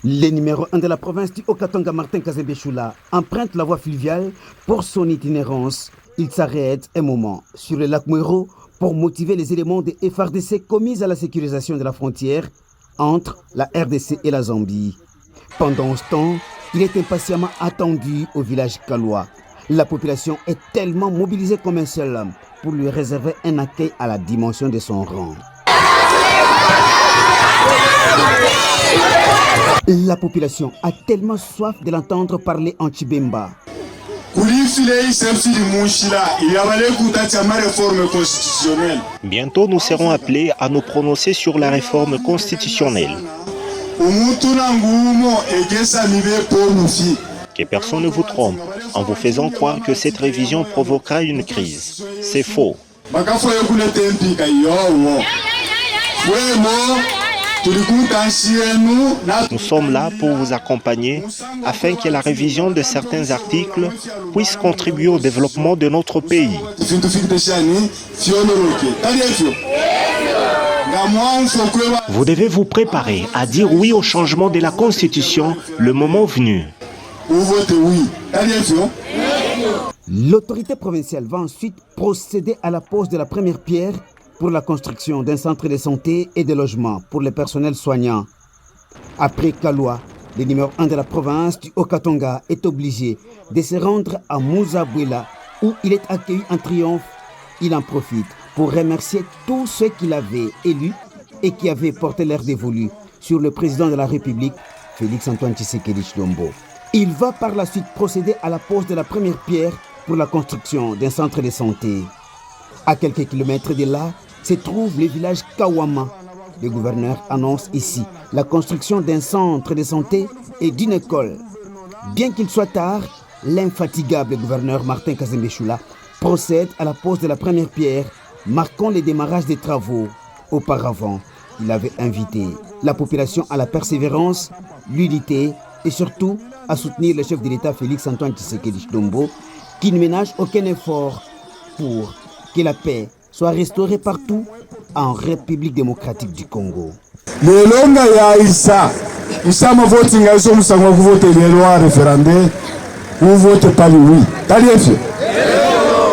Le numéro 1 de la province du Haut-Katanga, Martin Kazembe Choula, emprunte la voie fluviale pour son itinérance. Il s'arrête un moment sur le lac Mouero pour motiver les éléments des FARDC commis à la sécurisation de la frontière entre la RDC et la Zambie. Pendant ce temps, il est impatiemment attendu au village Kaloua. La population est tellement mobilisée comme un seul homme pour lui réserver un accueil à la dimension de son rang. La population a tellement soif de l'entendre parler en Tchibemba. Bientôt, nous serons appelés à nous prononcer sur la réforme constitutionnelle. Que personne ne vous trompe en vous faisant croire que cette révision provoquera une crise. C'est faux. Nous sommes là pour vous accompagner afin que la révision de certains articles puisse contribuer au développement de notre pays. Vous devez vous préparer à dire oui au changement de la Constitution le moment venu. L'autorité provinciale va ensuite procéder à la pose de la première pierre pour la construction d'un centre de santé et de logement pour le personnel soignant. Après Kaloua, le numéro 1 de la province du Haut-Katanga est obligé de se rendre à Mouzabuela où il est accueilli en triomphe. Il en profite pour remercier tous ceux qu'il avait élus et qui avaient porté l'air dévolu sur le président de la République, Félix-Antoine Tshisekedi Tshilombo. Il va par la suite procéder à la pose de la première pierre pour la construction d'un centre de santé. À quelques kilomètres de là, se trouve le village Kawama. Le gouverneur annonce ici la construction d'un centre de santé et d'une école. Bien qu'il soit tard, l'infatigable gouverneur Martin Kazembe Choula procède à la pose de la première pierre, marquant le démarrage des travaux. Auparavant, il avait invité la population à la persévérance, l'unité et surtout à soutenir le chef de l'État Félix-Antoine Tshisekedi Tshilombo, qui ne ménage aucun effort pour que la paix soit restaurée partout en République démocratique du Congo. Le longa ya Isa voting a voté loi référendaire, vous votez pas oui.